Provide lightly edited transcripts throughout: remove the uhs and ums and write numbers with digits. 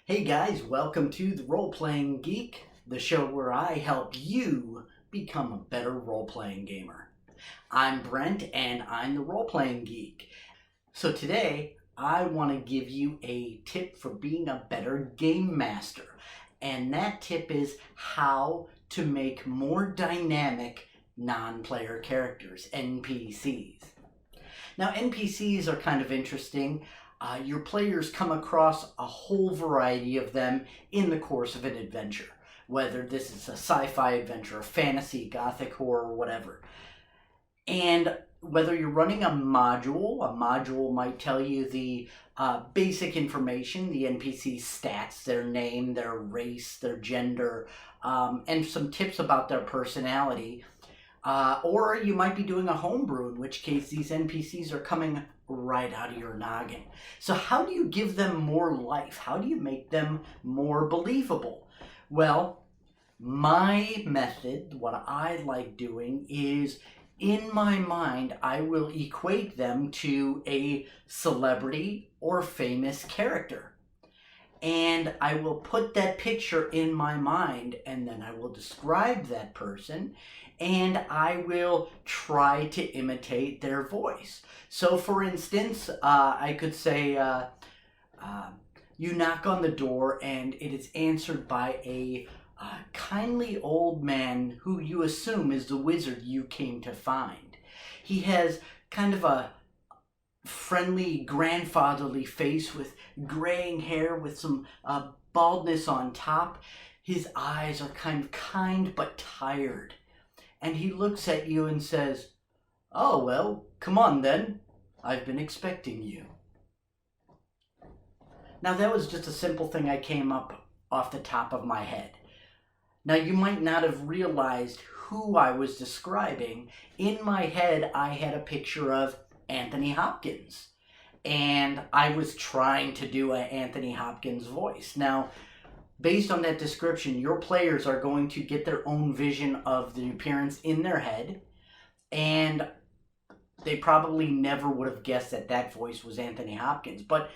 Hey guys, welcome to the Role Playing Geek, the show where I help you become a better role playing gamer. I'm Brent and I'm the Role Playing Geek. So today I want to give you a tip for being a better game master. And that tip is how to make more dynamic non-player characters, NPCs. Now, NPCs are kind of interesting. Your players come across a whole variety of them in the course of an adventure, whether this is a sci-fi adventure, a fantasy, gothic horror, whatever. And whether you're running a module might tell you the basic information, the NPC stats, their name, their race, their gender, and some tips about their personality. Or you might be doing a homebrew, in which case these NPCs are coming right out of your noggin. So how do you give them more life? How do you make them more believable? Well, my method, what I like doing is, in my mind, I will equate them to a celebrity or famous character. And I will put that picture in my mind, and then I will describe that person, and I will try to imitate their voice. So for instance, I could say, you knock on the door and it is answered by a kindly old man who you assume is the wizard you came to find. He has kind of a friendly grandfatherly face with graying hair with some baldness on top. His eyes are kind but tired. And he looks at you and says, "Oh, well, come on then. I've been expecting you." Now that was just a simple thing I came up off the top of my head. Now you might not have realized who I was describing. In my head, I had a picture of Anthony Hopkins, and I was trying to do an Anthony Hopkins voice. Now, based on that description, your players are going to get their own vision of the appearance in their head, and they probably never would have guessed that that voice was Anthony Hopkins. But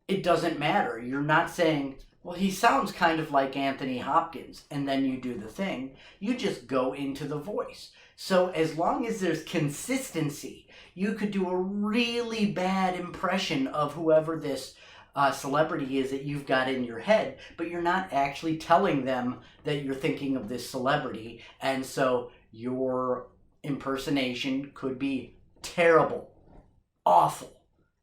it doesn't matter. You're not saying, well, he sounds kind of like Anthony Hopkins, and then you do the thing. You just go into the voice. So as long as there's consistency, you could do a really bad impression of whoever this celebrity is that you've got in your head, but you're not actually telling them that you're thinking of this celebrity, and so your impersonation could be terrible, awful,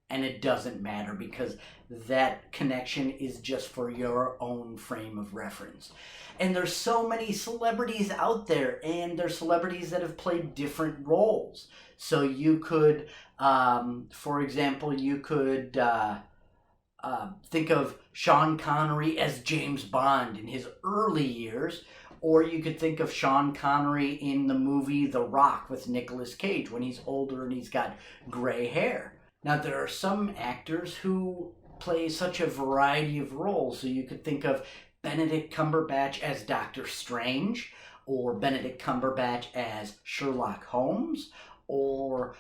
and it doesn't matter because that connection is just for your own frame of reference. And there's so many celebrities out there, and there's celebrities that have played different roles. So you could, for example, you could think of Sean Connery as James Bond in his early years, or you could think of Sean Connery in the movie The Rock with Nicolas Cage when he's older and he's got gray hair. Now, there are some actors who play such a variety of roles, so you could think of Benedict Cumberbatch as Doctor Strange, or Benedict Cumberbatch as Sherlock Holmes, or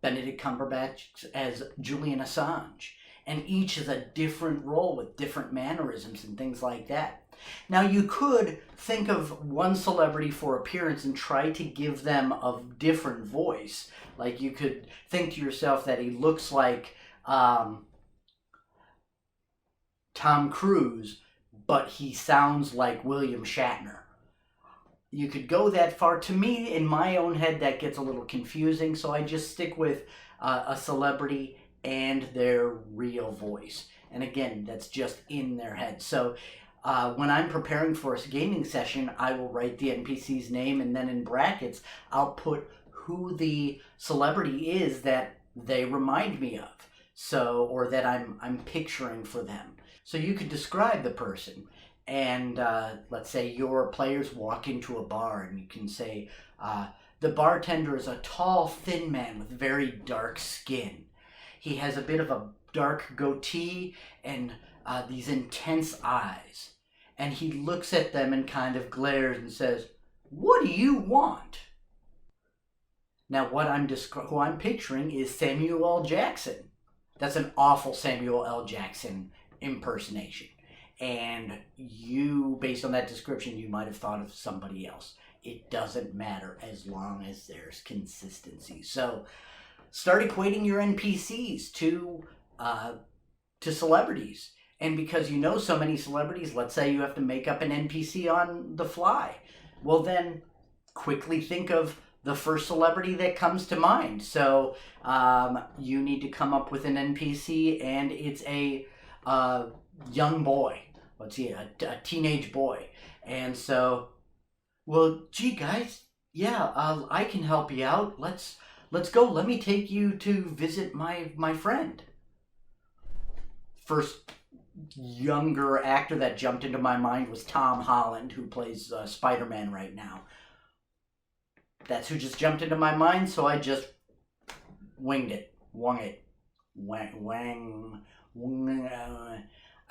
Benedict Cumberbatch as Julian Assange. And each is a different role with different mannerisms and things like that. Now, you could think of one celebrity for appearance and try to give them a different voice. Like, you could think to yourself that he looks like Tom Cruise, but he sounds like William Shatner. You could go that far. To me, in my own head, that gets a little confusing, so I just stick with a celebrity and their real voice. And again, that's just in their head. So when I'm preparing for a gaming session, I will write the NPC's name, and then in brackets, I'll put who the celebrity is that they remind me of. So, or that I'm picturing for them. So you could describe the person, and let's say your players walk into a bar, and you can say, the bartender is a tall, thin man with very dark skin. He has a bit of a dark goatee and these intense eyes. And he looks at them and kind of glares and says, "What do you want?" Now, who I'm picturing is Samuel L. Jackson. That's an awful Samuel L. Jackson impersonation. and you, based on that description, you might have thought of somebody else. It doesn't matter as long as there's consistency. So start equating your NPCs to celebrities. And because you know so many celebrities, let's say you have to make up an NPC on the fly. Well, then quickly think of the first celebrity that comes to mind. So you need to come up with an NPC, and it's a young boy. Let's see, a teenage boy. And so, well, gee, guys, yeah, I can help you out. Let's go. Let me take you to visit my friend. First younger actor that jumped into my mind was Tom Holland, who plays Spider-Man right now. That's who just jumped into my mind, so I just winged it.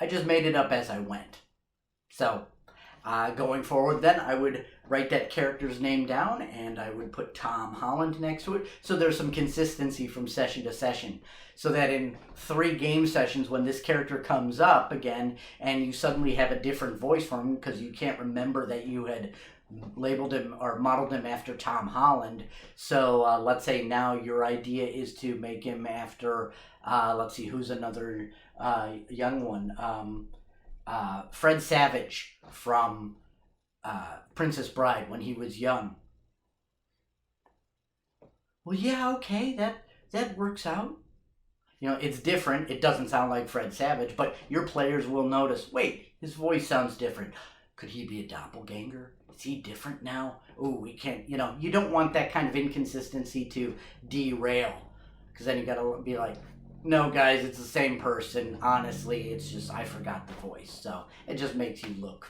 I just made it up as I went. So, going forward then, I would write that character's name down, and I would put Tom Holland next to it, so there's some consistency from session to session. So that in 3 game sessions, when this character comes up again, and you suddenly have a different voice for him, because you can't remember that you had labeled him or modeled him after Tom Holland. So let's say now your idea is to make him after, let's see, who's another young one? Fred Savage from Princess Bride when he was young. Well, yeah, okay, that works out. You know, it's different. It doesn't sound like Fred Savage, but your players will notice, wait, his voice sounds different. Could he be a doppelganger? Is he different now? Oh, we can't, you know, you don't want that kind of inconsistency to derail. Because then you got to be like, no, guys, it's the same person. Honestly, it's just I forgot the voice. So it just makes you look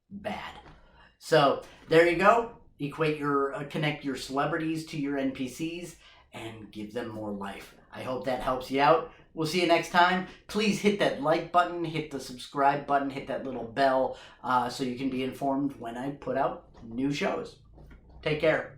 bad. So there you go. Equate connect your celebrities to your NPCs and give them more life. I hope that helps you out. We'll see you next time. Please hit that like button, hit the subscribe button, hit that little bell so you can be informed when I put out new shows. Take care.